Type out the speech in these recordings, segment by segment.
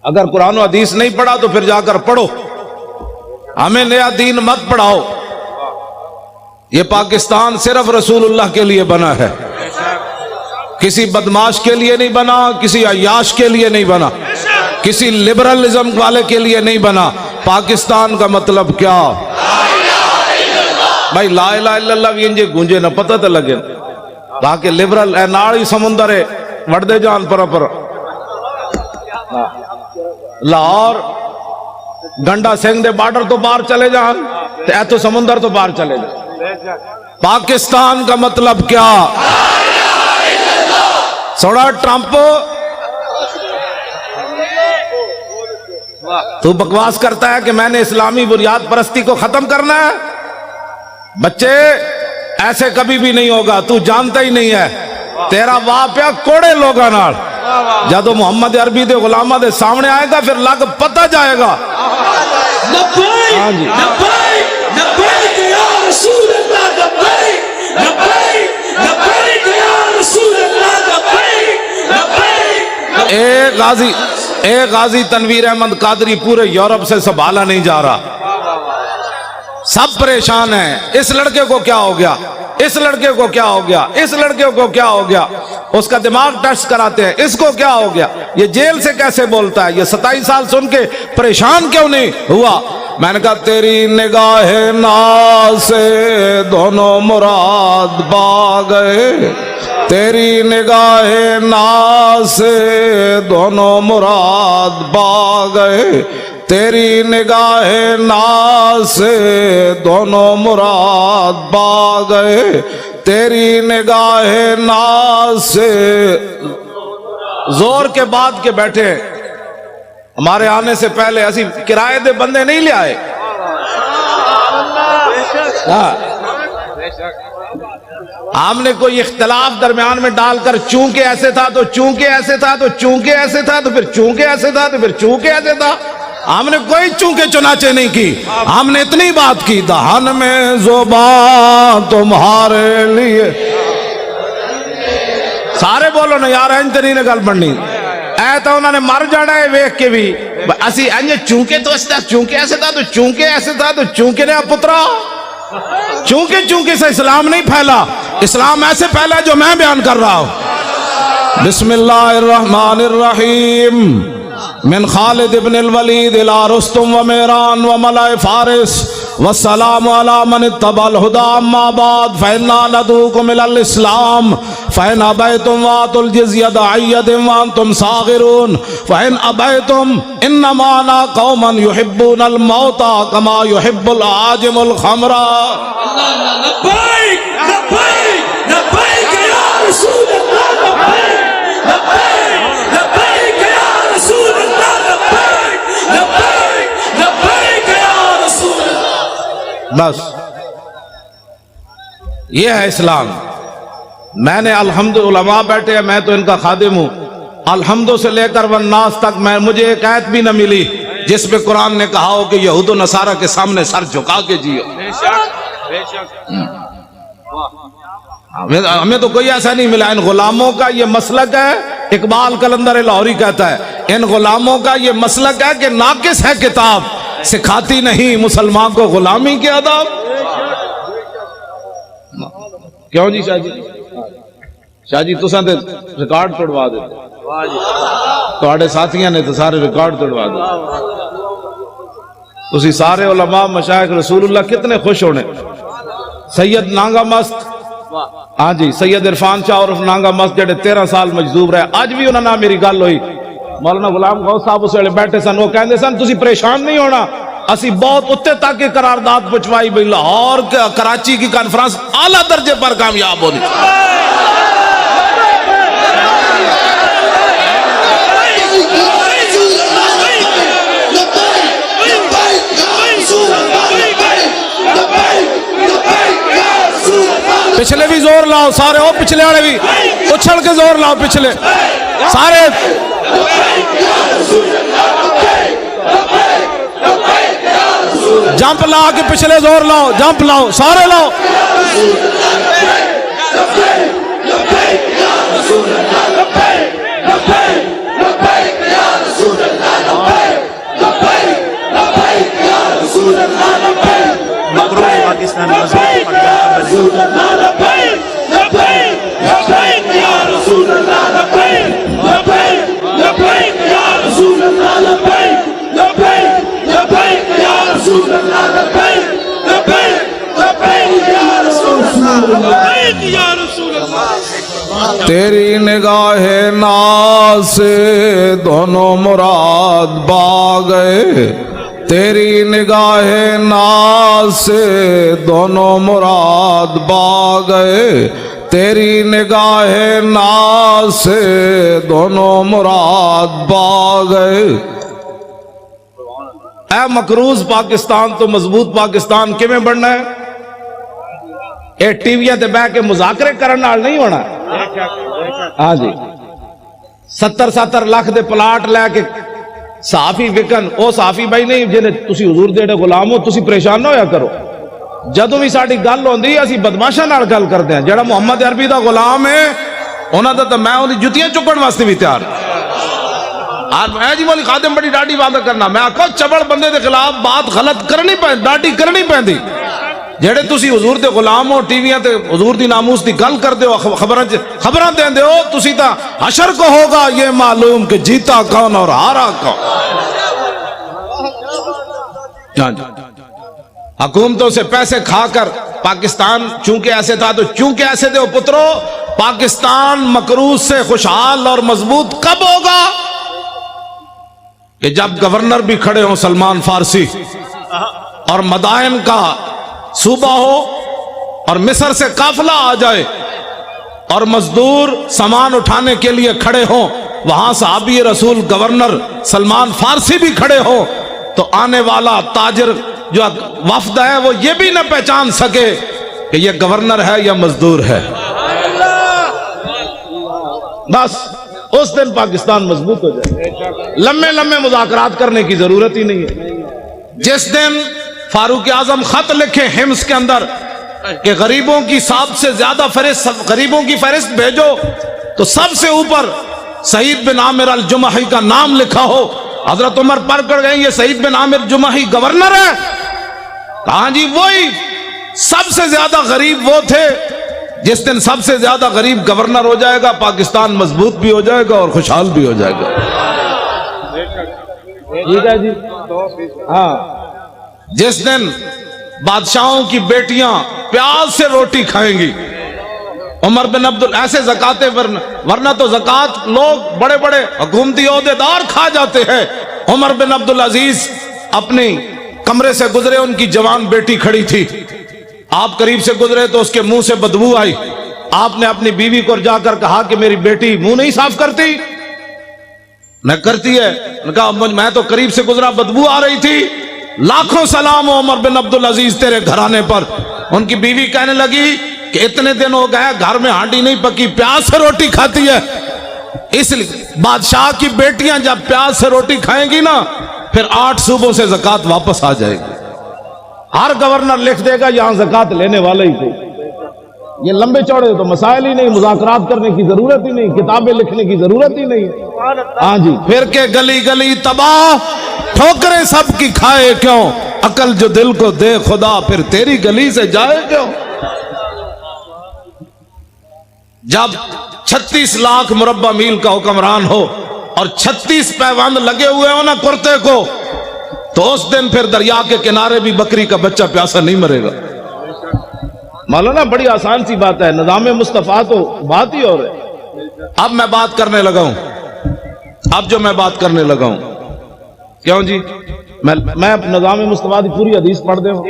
اگر قرآن و حدیث نہیں پڑھا تو پھر جا کر پڑھو، ہمیں نیا دین مت پڑھاؤ۔ یہ پاکستان صرف رسول اللہ کے لیے بنا ہے، کسی بدماش کے لیے نہیں بنا، کسی عیاش کے لیے نہیں بنا، کسی لبرلزم والے کے لیے نہیں بنا۔ پاکستان کا مطلب کیا؟ بھائی لا الہ الا اللہ بھی انجے گونجے نہ پتہ تو لگے تاکہ لبرل اے ناڑی سمندر ہے وڑدے جان پر لاہور گنڈا سنگھ دے بارڈر تو باہر چلے جان تے اے تو سمندر تو باہر چلے جان۔ پاکستان کا مطلب کیا؟ سوڑا ٹرمپ تو بکواس کرتا ہے کہ میں نے اسلامی بنیاد پرستی کو ختم کرنا ہے۔ بچے ایسے کبھی بھی نہیں ہوگا، تو جانتا ہی نہیں ہے، تیرا واپیا کوڑے لوگا نال جدو محمد عربی دے غلامہ دے سامنے آئے گا پھر لگ پتہ جائے گا۔ ہاں جی لبیک یا رسول اللہ، لبیک لبیک لبیک یا رسول اللہ، لبیک لبیک۔ ایک غازی تنویر احمد قادری پورے یورپ سے سنبھالا نہیں جا رہا، سب پریشان ہیں۔ اس لڑکے کو کیا ہو گیا، اس لڑکے کو کیا ہو گیا، اس لڑکے کو کیا ہو گیا، اس کا دماغ ٹیسٹ کراتے ہیں، اس کو کیا ہو گیا، یہ جیل سے کیسے بولتا ہے، یہ 27 سال سن کے پریشان کیوں نہیں ہوا؟ میں نے کہا تیری نگاہ ناز سے دونوں مراد پا گئے، تیری نگاہ ناز سے دونوں مراد پا گئے، تیری نگاہ ناز سے دونوں مراد پا گئے، تیری نگاہ ناز سے۔ زور کے بعد کے بیٹھے ہمارے آنے سے پہلے اسی کرائے دے بندے نہیں لے آئے، ہم نے کوئی اختلاف درمیان میں ڈال کر چونکہ ایسے تھا تو چونکہ ایسے تھا تو چونکہ ایسے تھا تو پھر چونکہ ایسے تھا تو پھر چونکہ ایسے تھا، ہم نے کوئی چونکہ چنانچہ نہیں کی، ہم نے اتنی بات کی دہن میں زبان تمہارے لیے۔ سارے بولو نا یار انتری نے گل بننی اے تو انہوں نے مر جانا ہے ویک کے بھی اسی انجے چونکہ تو اس چونکہ ایسے تھا تو چونکہ ایسے تھا تو چونکہ نے پترا چونکہ سے اسلام نہیں پھیلا، اسلام ایسے پھیلا جو میں بیان کر رہا ہوں۔ بسم اللہ الرحمن الرحیم، من خالد ابن الولید الى رستم و میران و ملائے فارس والسلام علی من اتبع الہدا، اما بعد فإنا ندعوکم الی الاسلام فإن ابیتم وآتوا الجزیۃ داعیۃ وانتم صاغرون فإن ابیتم انما انا قوما يحبون الموت كما يحب العاجم الخمر۔ لبیک لبیک لبیک یا رسول اللہ، لبیک لبیک لبیک یا رسول اللہ، لبیک لبیک لبیک یا رسول اللہ۔ بس یہ ہے اسلام۔ میں نے الحمد علماء بیٹھے ہیں، میں تو ان کا خادم ہوں، الحمد سے لے کر والناس تک مجھے ایک آیت بھی نہ ملی جس پہ قرآن نے کہا ہو کہ یہود و نصارہ کے سامنے سر جھکا کے جیو۔ ہمیں تو کوئی ایسا نہیں ملا۔ ان غلاموں کا یہ مسلک ہے، اقبال قلندر لاہوری کہتا ہے ان غلاموں کا یہ مسلک ہے کہ ناقص ہے کتاب، سکھاتی نہیں مسلمان کو غلامی کے آداب۔ کیوں جی شاہ جی؟ شاہ جی تساں تے ریکارڈ توڑوا دیتے، تواڈے ساتھیاں نے تو سارے ریکارڈ توڑوا دیتے۔ تسی سارے علماء مشائخ رسول اللہ کتنے خوش ہونے۔ سید نانگا مست، ہاں جی سید عرفان شاہ عرف نانگا مست جڑے 13 سال مجذوب رہے، اج بھی انہاں نال میری گل ہوئی، مولانا غلام غوث صاحب اس ویلے بیٹھے سن، وہ کہندے سن تسی پریشان نہیں ہونا، اسی بہت اتنے تک قرارداد پہنچوائی بھئی لاہور کراچی کی کانفرنس اعلیٰ درجے پر کامیاب ہونی۔ پچھلے بھی زور لاؤ سارے، او پچھلے والے بھی اچھل کے زور لاؤ، پچھلے سارے جمپ لا کے پچھلے زور لاؤ، جمپ لاؤ سارے لاؤ۔ رسول اللہ لبیک لبیک لبیک یا رسول اللہ لبیک یا رسول اللہ تیری نگاہ ناز سے دونوں مراد با گئے تیری نگاہ ناز سے دونوں مراد با گئے تیری نگاہ ناز سے دونوں مراد با گئے اے مقروض پاکستان تو مضبوط پاکستان کیویں بننا ہے اے ٹی وی تے بہ کے مذاکرے کرن نال نہیں ہونا ہاں جی 70 لاکھ دے پلاٹ لے کے صحافی وکن او صحافی بھائی نہیں جنہیں تسی حضور دے غلام ہو تسی پریشان نہ ہویا کرو جدوں بھی ساڈی گل ہوندی اسی بدماشاں نال گل کردے ہیں جڑا محمد عربی دا غلام ہے انہاں دا تے میں اودی جُتیاں چکن واسطے بھی تیار اور میں جی مولی خادم بڑی ڈاڈی بات کرنا میں آکھو چبڑ بندے دے خلاف بات غلط کرنی پہن ڈاڈی کرنی پہندی جڑے تسی حضور دے غلام ہو ٹی ویاں تے حضور دی ناموس دی گل کردے ہو خبراں دیندے ہو تسی تا حشر کو ہوگا یہ معلوم کہ جیتا کون اور ہارا کون حکومتوں سے پیسے کھا کر پاکستان چونکہ ایسے تھا تو چونکہ ایسے تھے پترو پاکستان مقروض سے خوشحال اور مضبوط کب ہوگا کہ جب گورنر بھی کھڑے ہوں سلمان فارسی اور مدائن کا صوبہ ہو اور مصر سے قافلہ آ جائے اور مزدور سامان اٹھانے کے لیے کھڑے ہوں وہاں صحابی رسول گورنر سلمان فارسی بھی کھڑے ہوں تو آنے والا تاجر جو وفد ہے وہ یہ بھی نہ پہچان سکے کہ یہ گورنر ہے یا مزدور ہے بس اس دن پاکستان مضبوط ہو جائے لمبے لمبے مذاکرات کرنے کی ضرورت ہی نہیں ہے جس دن فاروق اعظم خط لکھے حمص کے اندر کہ غریبوں کی سب سے زیادہ غریبوں کی فہرست بھیجو تو سب سے اوپر سعید بن عامر الجمحی کا نام لکھا ہو حضرت عمر پڑھ کر گئے یہ سعید بن عامر جمحی گورنر ہے کہاں جی وہی سب سے زیادہ غریب وہ تھے جس دن سب سے زیادہ غریب گورنر ہو جائے گا پاکستان مضبوط بھی ہو جائے گا اور خوشحال بھی ہو جائے گا ٹھیک ہے جی ہاں جس دن بادشاہوں کی بیٹیاں پیاز سے روٹی کھائیں گی عمر بن ایسے زکاتے ورنہ تو زکات لوگ بڑے بڑے حکومتی عہدیدار کھا جاتے ہیں عمر بن عبدالعزیز اپنی کمرے سے گزرے ان کی جوان بیٹی کھڑی تھی آپ قریب سے گزرے تو اس کے منہ سے بدبو آئی آپ نے اپنی بیوی کو جا کر کہا کہ میری بیٹی منہ نہیں صاف کرتی نہ کرتی ہے کہا میں تو قریب سے گزرا بدبو آ رہی تھی لاکھوں سلام ہو عمر بن عبدالعزیز تیرے گھرانے پر ان کی بیوی کہنے لگی کہ اتنے دن ہو گئے گھر میں ہانڈی نہیں پکی پیاز سے روٹی کھاتی ہے اس لیے بادشاہ کی بیٹیاں جب پیاز سے روٹی کھائیں گی نا پھر 8 صوبوں سے زکات واپس آ جائے گی ہر گورنر لکھ دے گا یہاں زکات لینے والے ہی تھے یہ لمبے چوڑے تو مسائل ہی نہیں مذاکرات کرنے کی ضرورت ہی نہیں کتابیں لکھنے کی ضرورت ہی نہیں ہاں جی پھر کے گلی گلی تباہ ٹھوکریں سب کی کھائے کیوں عقل جو دل کو دے خدا پھر تیری گلی سے جائے کیوں جب 36 لاکھ مربع میل کا حکمران ہو اور 36 پیوند لگے ہوئے ہو نا کرتے کو تو اس دن پھر دریا کے کنارے بھی بکری کا بچہ پیاسا نہیں مرے گا مولانا بڑی آسان سی بات ہے نظام مصطفیٰ تو بات ہی اور ہے اب میں بات کرنے لگا ہوں اب جو میں بات کرنے لگا ہوں کیوں جی میں نظام مصطفیٰ کی پوری حدیث پڑھ دے ہوں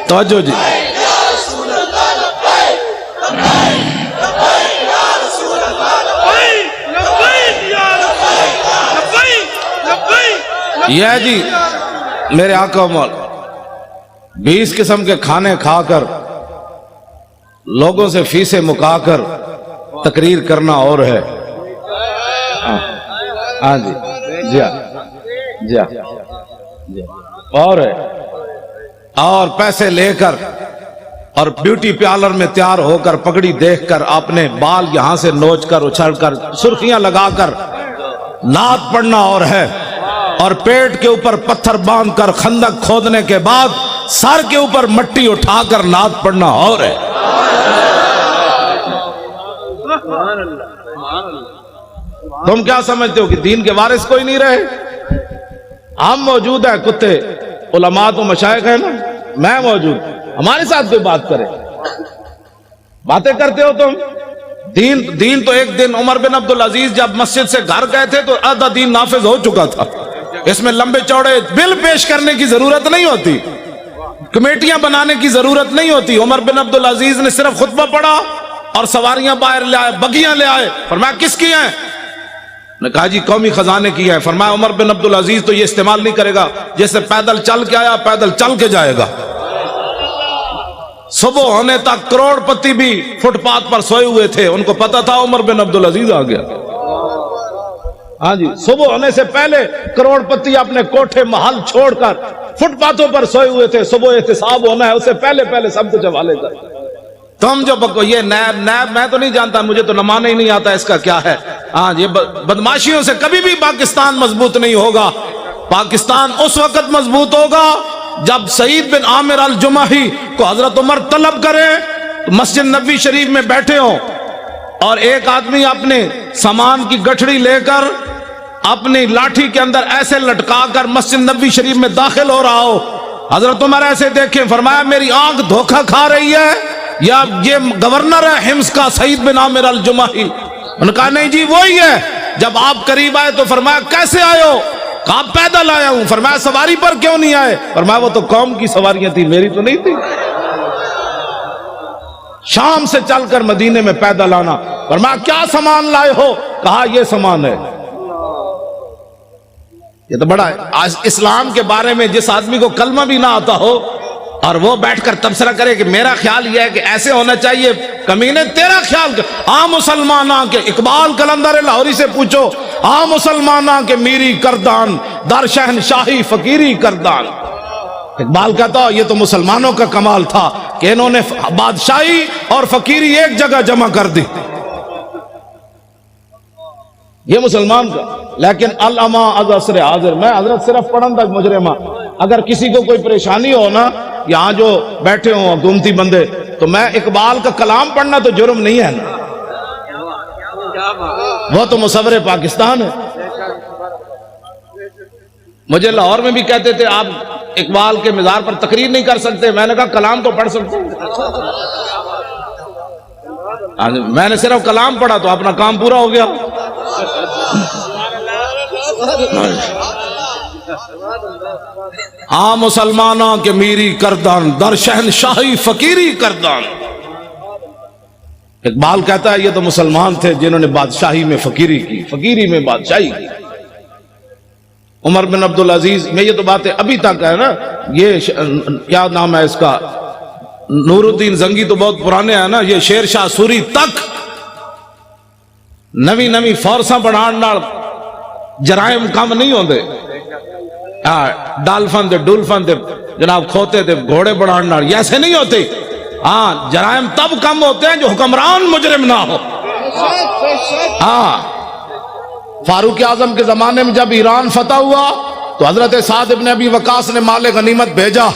توجہ جی یہ جی میرے آقا مولا 20 قسم کے کھانے کھا کر لوگوں سے فیسیں مکا کر تقریر کرنا اور ہے ہاں جی جی جی اور ہے اور پیسے لے کر اور بیوٹی پارلر میں تیار ہو کر پگڑی دیکھ کر اپنے بال یہاں سے نوچ کر اچھل کر سرخیاں لگا کر نعت پڑھنا اور ہے اور پیٹ کے اوپر پتھر باندھ کر خندق کھودنے کے بعد سر کے اوپر مٹی اٹھا کر نعت پڑھنا اور ہے تم کیا سمجھتے ہو کہ دین کے وارث کوئی نہیں رہے؟ ہم موجود ہیں، کتے علماء تو مشائخ ہیں نا، میں موجود، ہمارے ساتھ کوئی بات کرے، باتیں کرتے ہو تم۔ دین تو ایک دن عمر بن عبدالعزیز جب مسجد سے گھر گئے تھے تو آدھا دین نافذ ہو چکا تھا۔ اس میں لمبے چوڑے بل پیش کرنے کی ضرورت نہیں ہوتی، کمیٹیاں بنانے کی ضرورت نہیں ہوتی۔ عمر بن عبدالعزیز نے صرف خطبہ پڑھا اور سواریاں باہر لے آئے، بگیاں لے آئے، فرمایا کس کی ہیں؟ نے کہا جی قومی خزانے کی ہے۔ فرمایا عمر بن عبدالعزیز تو یہ استعمال نہیں کرے گا، جیسے پیدل چل کے آیا پیدل چل کے جائے گا۔ صبح ہونے تک کروڑ پتی بھی فٹ پاتھ پر سوئے ہوئے تھے، ان کو پتا تھا عمر بن عبدالعزیز آ گیا۔ ہاں جی، صبح ہونے سے پہلے کروڑ پتی اپنے کوٹھے محل چھوڑ کر فٹ پاتھوں پر سوئے ہوئے تھے، صبح احتساب ہونا ہے، اس سے پہلے پہلے سب کچھ حوالے کر۔ تم جو یہ نیب میں تو نہیں جانتا، مجھے تو نمانا ہی نہیں آتا اس کا کیا ہے۔ ہاں یہ بدماشیوں سے کبھی بھی پاکستان مضبوط نہیں ہوگا۔ پاکستان اس وقت مضبوط ہوگا جب سعید بن عامر الجمحی کو حضرت عمر طلب کرے، مسجد نبوی شریف میں بیٹھے ہوں اور ایک آدمی اپنے سامان کی گٹھڑی لے کر اپنی لاٹھی کے اندر ایسے لٹکا کر مسجد نبوی شریف میں داخل ہو رہا ہو، حضرت عمر ایسے دیکھیں، فرمایا میری آنکھ دھوکہ کھا رہی ہے یا یہ گورنر ہے حمص کا سعید بن عامر الجمحی؟ انہوں نے کہا نہیں جی وہی ہے۔ جب آپ قریب آئے تو فرمایا کیسے آئے ہو؟ کہا پیدل آیا ہوں۔ فرمایا سواری پر کیوں نہیں آئے؟ فرمایا وہ تو قوم کی سواریاں تھی، میری تو نہیں تھی۔ شام سے چل کر مدینے میں پیدل آنا۔ فرمایا کیا سامان لائے ہو؟ کہا یہ سامان ہے۔ یہ تو بڑا ہے۔ آج اسلام کے بارے میں جس آدمی کو کلمہ بھی نہ آتا ہو اور وہ بیٹھ کر تبصرہ کرے کہ میرا خیال یہ ہے کہ ایسے ہونا چاہیے، کمینے تیرا خیال مسلمانہ کے اقبال قلندر لاہوری سے پوچھو، مسلمانہ کے میری کردان در شہنشاہی فقیری کردان۔ اقبال کہتا یہ تو مسلمانوں کا کمال تھا کہ انہوں نے بادشاہی اور فقیری ایک جگہ جمع کر دی، یہ مسلمان کا۔ لیکن العما از عصر حاضر، میں حضرت صرف پڑھن تک مجرمہ، اگر کسی کو کوئی پریشانی ہو نا، یہاں جو بیٹھے ہوں حکومتی بندے، تو میں اقبال کا کلام پڑھنا تو جرم نہیں ہے نا، وہ تو مصور پاکستان ہے۔ مجھے لاہور میں بھی کہتے تھے آپ اقبال کے مزار پر تقریر نہیں کر سکتے، میں نے کہا کلام تو پڑھ سکتے ہیں۔ میں نے صرف کلام پڑھا تو اپنا کام پورا ہو گیا۔ مسلمانوں کے میری کردان در شہنشاہی فقیری کردان۔ اقبال کہتا ہے یہ تو مسلمان تھے جنہوں نے بادشاہی میں فقیری کی، فقیری میں بادشاہی کی۔ عمر بن عبدالعزیز میں یہ تو باتیں ابھی تک ہے نا، یہ کیا نام ہے اس کا، نور الدین زنگی تو بہت پرانے ہیں نا، یہ شیر شاہ سوری تک نوی نوی فورساں بڑھان نال جرائم کم نہیں ہوندے۔ ڈالفن دے ڈولفن دے جناب کھوتے دے گھوڑے بڑھان نال یہ ایسے نہیں ہوتے۔ جرائم تب کم ہوتے ہیں جو حکمران مجرم نہ ہو۔ فاروق اعظم کے زمانے میں جب ایران فتح ہوا تو حضرت سعد ابن ابی وقاص نے مال غنیمت بھیجا،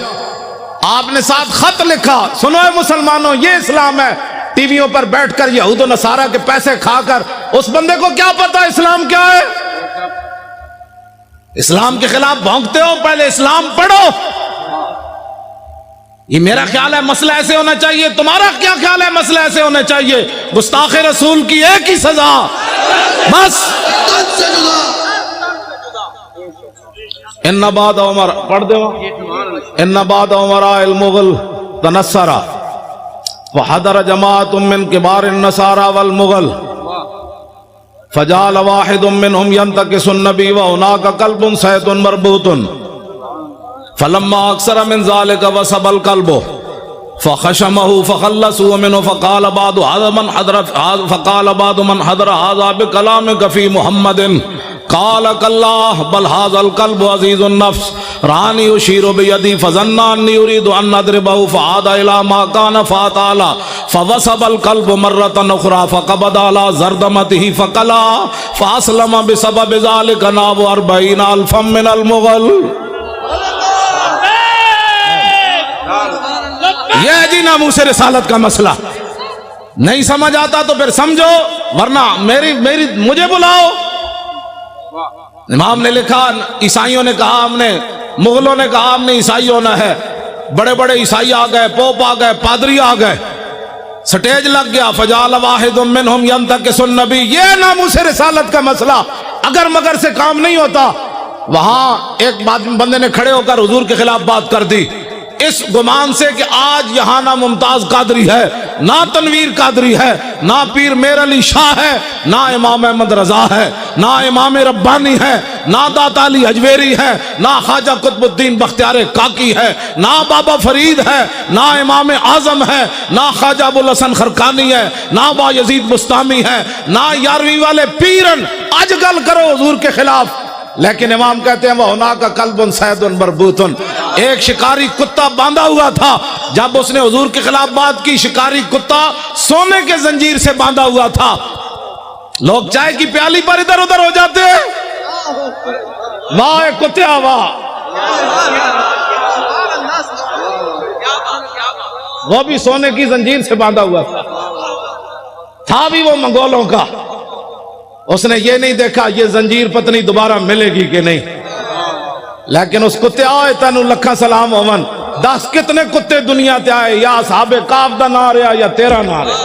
آپ نے ساتھ خط لکھا، سنو اے مسلمانوں یہ اسلام ہے۔ ٹی ویوں پر بیٹھ کر یہود و نصارہ کے پیسے کھا کر اس بندے کو کیا پتا اسلام کیا ہے؟ اسلام کے خلاف بھونکتے ہو، پہلے اسلام پڑھو۔ یہ میرا خیال ہے مسئلہ ایسے ہونا چاہیے، تمہارا کیا خیال ہے مسئلہ ایسے ہونا چاہیے؟ گستاخ رسول کی ایک ہی سزا، بس۔ ان بعد عمر پڑھ دے، ان بعد عمر المغل تنصرا وحضر جماعت من کبار النصارى والمغل فجعل واحد منهم ينتكس النبي وهناك قلب صيد مربوط فلما اكثر من ذلك وسب القلب فخشمه فخلصوا منه فقال بعض من حضر هذا بكلامك في محمد قال كالله بل هذا القلب عزيز النفس راني يشير بيدي فظن اني يريد ان اضربه فعاد الى ما كان فاتعالى فوسب القلب مرة اخرى فقبض على زردمته فقلا فاسلم بسبب ذلك ناب 40,000 من المغل۔ یہ جی ناموس رسالت کا مسئلہ، نہیں سمجھ آتا تو پھر سمجھو، ورنہ مجھے بلاؤ۔ امام نے لکھا، عیسائیوں نے کہا ہم نے، مغلوں نے کہا ہم نے عیسائی ہونا ہے، بڑے بڑے عیسائی آ گئے، پوپ آ گئے، پادری آ گئے، سٹیج لگ گیا، فجعل واحد منہم ینتکس النبی۔ یہ ناموس رسالت کا مسئلہ اگر مگر سے کام نہیں ہوتا۔ وہاں ایک بندے نے کھڑے ہو کر حضور کے خلاف بات کر دی، اس گمان سے کہ آج یہاں نہ ممتاز قادری ہے، نہ تنویر قادری ہے، نہ پیر میر علی شاہ ہے، نہ امام احمد رضا ہے، نہ امام ربانی ہے، نہ داتا علی حجویری ہے، نہ خواجہ قطب الدین بختیار کاکی ہے، نہ بابا فرید ہے، نہ امام اعظم ہے، نہ خواجہ ابوالحسن خرقانی ہے، نہ با یزید بستامی ہے، نہ یارویں والے پیرن اج گل کرو حضور کے خلاف۔ لیکن امام کہتے ہیں وہ ہونا کا قلب سید مربوطن، ایک شکاری کتا باندھا ہوا تھا، جب اس نے حضور کے خلاف بات کی، شکاری کتا سونے کے زنجیر سے باندھا ہوا تھا۔ لوگ چائے کی پیالی پر ادھر ادھر ہو جاتے ہیں، واہ کتیا واہ، وہ بھی سونے کی زنجیر سے باندھا ہوا تھا بھی وہ منگولوں کا۔ اس نے یہ نہیں دیکھا یہ زنجیر پتنی دوبارہ ملے گی کہ نہیں، لیکن اس کتے آئے تینو لکھا سلام ہومن، 10 کتنے کتے دنیا تے آئے، یا اصحاب کاف دا نہ رہا یا تیرا نہ رہا۔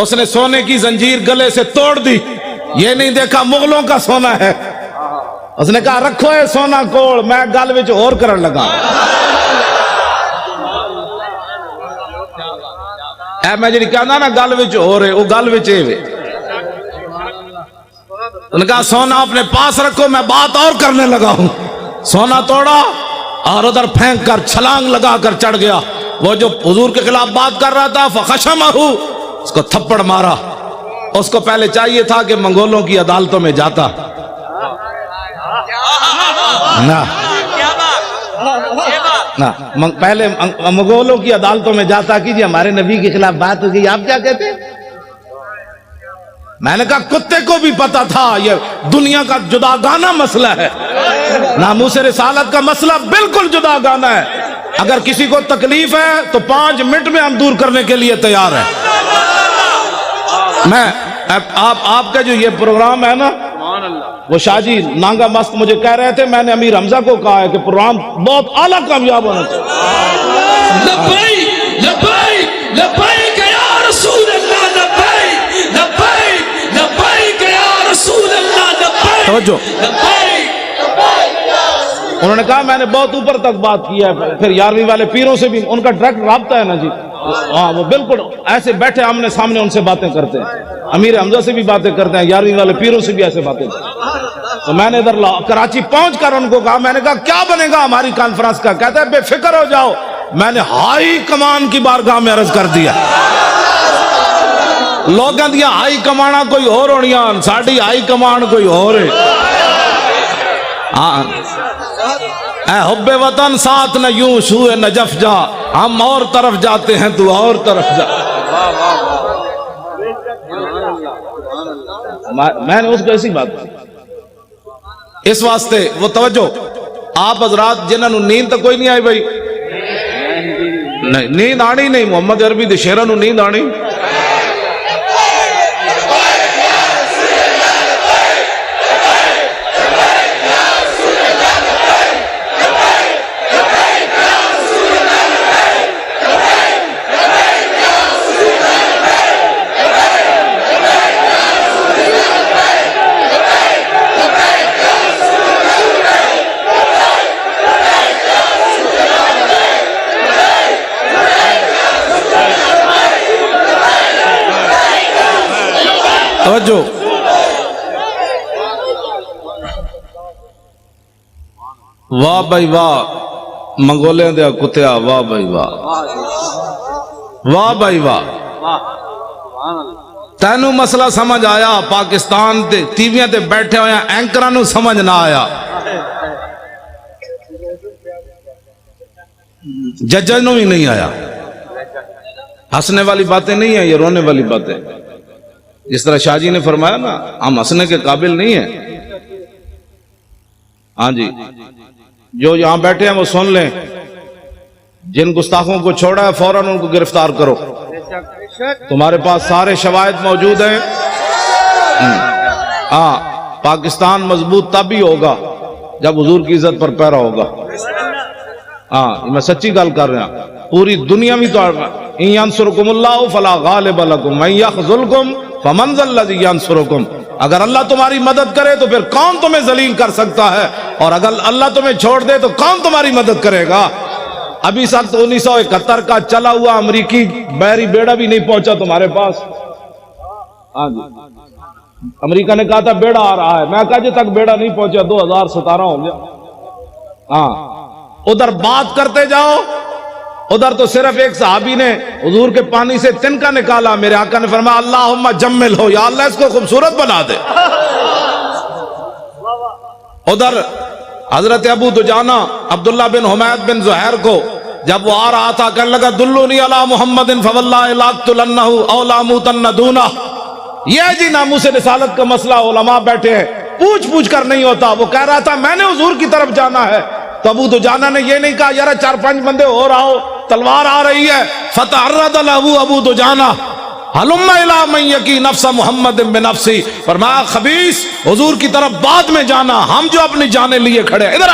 اس نے سونے کی زنجیر گلے سے توڑ دی، یہ نہیں دیکھا مغلوں کا سونا ہے۔ اس نے کہا رکھو اے سونا کوڑ، میں گل وچ اور کرن لگا۔ اے میں جی کہنا نا گل وچ ہو رہے، وہ گل وچ اے وے۔ انہوں نے کہا سونا اپنے پاس رکھو، میں بات اور کرنے لگا ہوں۔ سونا توڑا اور ادھر پھینک کر چھلانگ لگا کر چڑھ گیا۔ وہ جو حضور کے خلاف بات کر رہا تھا فخشمہ، اس کو تھپڑ مارا۔ اس کو پہلے چاہیے تھا کہ منگولوں کی عدالتوں میں جاتا نہ، پہلے مغولوں کی عدالتوں میں جاتا کہ جی ہمارے نبی کے خلاف بات ہو گئی، آپ کیا کہتے ہیں؟ میں نے کہا کتے کو بھی پتا تھا یہ دنیا کا جداگانہ مسئلہ ہے، ناموس رسالت کا مسئلہ بالکل جداگانہ ہے۔ اگر کسی کو تکلیف ہے تو 5 منٹ میں ہم دور کرنے کے لیے تیار ہیں۔ میں آپ کا جو یہ پروگرام ہے نا، وہ شاہ جی نانگا مست مجھے کہہ رہے تھے، میں نے امیر حمزہ کو کہا ہے کہ پروگرام بہت اعلیٰ کامیاب ہونا چاہیے۔ لبیک لبیک لبیک یا رسول اللہ، لبیک لبیک لبیک یا رسول اللہ، لبیک توجہ، انہوں نے کہا میں نے بہت اوپر تک بات کی ہے، پھر 11ویں والے پیروں سے بھی ان کا ڈائریکٹ رابطہ ہے نا جی، ہاں وہ بالکل ایسے بیٹھے آمنے سامنے ان سے باتیں کرتے ہیں، امیر حمزہ سے بھی باتیں کرتے ہیں، 11ویں والے پیروں سے بھی ایسے باتیں کرتے ہیں۔ تو میں نے ادھر کراچی پہنچ کر ان کو کہا، میں نے کہا کیا بنے گا ہماری کانفرنس کا؟ کہتا ہے بے فکر ہو جاؤ، میں نے ہائی کمان کی بارگاہ میں عرض کر دیا۔ لوگاں دیا ہائی کمانا کوئی اور ہونیاں، ساڑی ہائی کمان کوئی اور ہے۔ اے حب وطن ساتھ نہ یوں سوئے نجف جا، ہم اور طرف جاتے ہیں تو اور طرف جا۔ میں نے اس کو ایسی بات کی، اس واسطے وہ توجہ آپ حضرات جنہوں نے نیند تو کوئی نہیں آئی بھائی، نہیں نیند آنی نہیں، محمد عربی دے شیراں نوں نیند آنی۔ توجہ، واہ بھائی واہ منگولیں دیا کتیا، واہ بھائی واہ، واہ بھائی واہ۔ تینوں مسئلہ سمجھ آیا؟ پاکستان تے ٹیویاں تے بیٹھے ہویا اینکراں نوں سمجھ نہ آیا، ججاں نوں ہی نہیں آیا۔ ہنسنے والی باتیں نہیں ہیں، یہ رونے والی باتیں۔ جس طرح شاہ جی نے فرمایا نا ہم ہنسنے کے قابل نہیں ہیں، ہاں جی جو یہاں بیٹھے ہیں وہ سن لیں، جن گستاخوں کو چھوڑا ہے فوراً ان کو گرفتار کرو. تمہارے پاس سارے شواہد موجود ہیں. ہاں پاکستان مضبوط تب ہی ہوگا جب حضور کی عزت پر پیرا ہوگا. ہاں میں سچی گل کر رہا ہوں. پوری دنیا میں تو ان ینصرکم اللہ فلا غالب لکم من یخذلکم فمن ذا الذی ینصرکم. اگر اللہ تمہاری مدد کرے تو پھر کون تمہیں ذلیل کر سکتا ہے, اور اگر اللہ تمہیں چھوڑ دے تو کون تمہاری مدد کرے گا. ابھی سال 1971 کا چلا ہوا امریکی بحری بیڑا بھی نہیں پہنچا تمہارے پاس. ہاں جی امریکہ نے کہا تھا بیڑا آ رہا ہے, میں کہا جی تک بیڑا نہیں پہنچا 2017 ہو گیا. ہاں ادھر بات کرتے جاؤ, ادھر تو صرف ایک صحابی نے حضور کے پانی سے تنکا نکالا, میرے آقا نے فرمایا اللہم جمل ہو, یا اللہ اس کو خوبصورت بنا دے. ادھر حضرت ابو دجانہ عبداللہ بن حمید بن زہیر کو جب وہ آ رہا تھا کہنے لگا دلونی علی محمد فواللہ لاقتلنہ او لاموتن دونہ. یہ جی ناموس رسالت کا مسئلہ, علماء بیٹھے ہیں, پوچھ پوچھ کر نہیں ہوتا. وہ کہہ رہا تھا میں نے حضور کی طرف جانا ہے, تو ابو دجانہ نے یہ نہیں کہا یار 4-5 بندے اور آؤ, تلوار آ رہی ہے. فتعرض له ابو دجانہ ہلم الی من یقی نفس محمد بنفسی. فرمایا خبیث حضور کی طرف بعد میں جانا, ہم جو اپنی جانیں لیے کھڑے. ادھر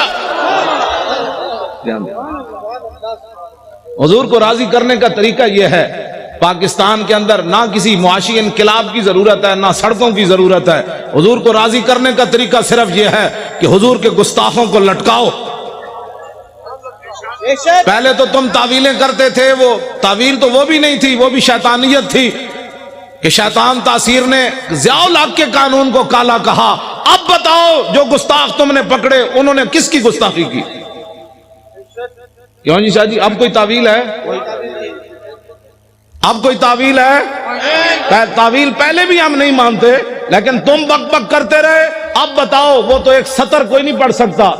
حضور کو راضی کرنے کا طریقہ یہ ہے, پاکستان کے اندر نہ کسی معاشی انقلاب کی ضرورت ہے نہ سڑکوں کی ضرورت ہے. حضور کو راضی کرنے کا طریقہ صرف یہ ہے کہ حضور کے گستاخوں کو لٹکاؤ. پہلے تو تم تعویلیں کرتے تھے, وہ تعویل تو وہ بھی نہیں تھی, وہ بھی شیطانیت تھی کہ شیطان تاثیر نے ضیاء الحق کے قانون کو کالا کہا. اب بتاؤ جو گستاخ تم نے پکڑے انہوں نے کس کی گستاخی کی؟ کیوں جی شاہ جی اب کوئی تعویل ہے؟ اب کوئی تعویل ہے؟ تعویل پہلے بھی ہم نہیں مانتے لیکن تم بک بک کرتے رہے. اب بتاؤ وہ تو ایک سطر کوئی نہیں پڑھ سکتا.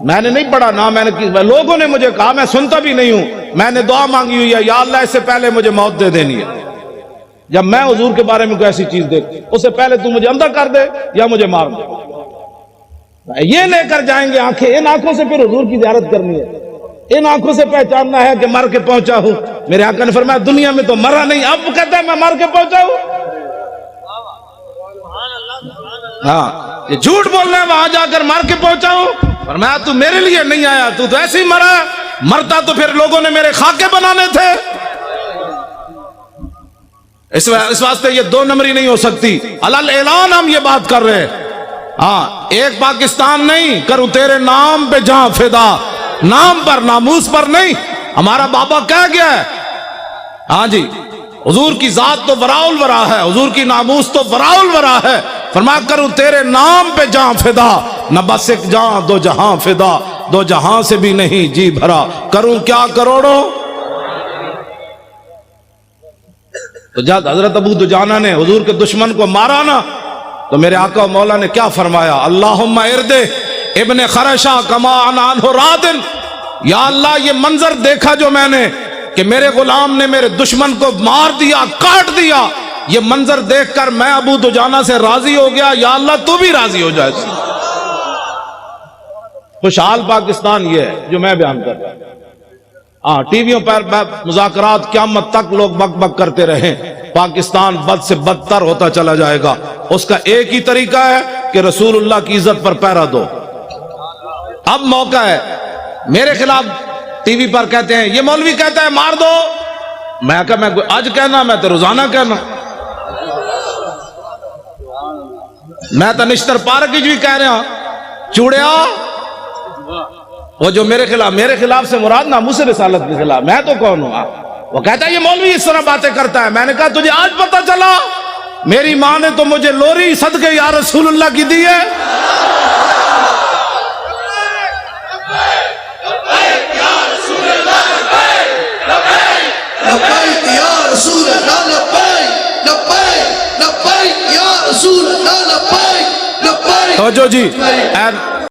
میں نے نہیں پڑھا نہ میں نے, لوگوں نے مجھے کہا, میں سنتا بھی نہیں ہوں. میں نے دعا مانگی ہوئی ہے یا اللہ اس سے پہلے مجھے موت دے دینی ہے. جب میں حضور کے بارے میں کوئی ایسی چیز دیکھ اس سے پہلے تو مجھے اندھا کر دے یا مجھے مار دے. یہ لے کر جائیں گے آنکھیں, ان آنکھوں سے پھر حضور کی زیارت کرنی ہے, ان آنکھوں سے پہچاننا ہے کہ مر کے پہنچا ہوں. میرے آقا نے فرمایا دنیا میں تو مرا نہیں, اب کہتا ہے میں مر کے پہنچا ہوں. ہاں یہ جھوٹ بول رہے ہیں, وہاں جا کر مر کے پہنچا ہوں. فرمایا تو میرے لیے نہیں آیا, تو ایسے ہی مرا. مرتا تو پھر لوگوں نے میرے خاکے بنانے تھے. اس واسطے یہ 2 نمبری نہیں ہو سکتی. علل اعلان ہم یہ بات کر رہے ہیں. ہاں ایک پاکستان نہیں, کروں تیرے نام پہ جہاں فدا, نام پر ناموس پر نہیں. ہمارا بابا کہہ گیا ہے. ہاں جی حضور کی ذات تو وراء الورا ہے, حضور کی ناموس تو وراء الورا ہے. فرمایا کروں تیرے نام پہ جہاں فدا, نہ بس ایک جہاں 2 جہاں فدا, 2 جہاں سے بھی نہیں جی بھرا, کروں کیا کروڑوں. تو جب حضرت ابو دجانہ نے حضور کے دشمن کو مارا نا, تو میرے آقا و مولا نے کیا فرمایا, اللہم ارد ابن خرشہ کما عنہ رادن. یا اللہ یہ منظر دیکھا جو میں نے کہ میرے غلام نے میرے دشمن کو مار دیا, کاٹ دیا, یہ منظر دیکھ کر میں ابو دجانہ سے راضی ہو گیا, یا اللہ تو بھی راضی ہو جائے. خوشحال پاکستان یہ ہے جو میں بیان کر رہا ہوں. ہاں ٹی ویوں پر مذاکرات قیامت تک لوگ بک بک کرتے رہیں, پاکستان بد سے بدتر ہوتا چلا جائے گا. اس کا ایک ہی طریقہ ہے کہ رسول اللہ کی عزت پر پیرا دو. اب موقع ہے, میرے خلاف ٹی وی پر کہتے ہیں یہ مولوی کہتا ہے مار دو. میں کہا میں آج کہنا, میں تو روزانہ کہنا. میں تو نشتر پارک کی بھی کہہ رہا چوڑیا, وہ جو میرے خلاف سے مراد ناموس رسالت کے خلاف, میں تو کون ہوں. وہ کہتا ہے یہ مولوی اس طرح باتیں کرتا ہے. میں نے کہا تجھے آج پتہ چلا, میری ماں نے تو مجھے لوری صدقے یا رسول اللہ کی دی ہے. توجہ جی.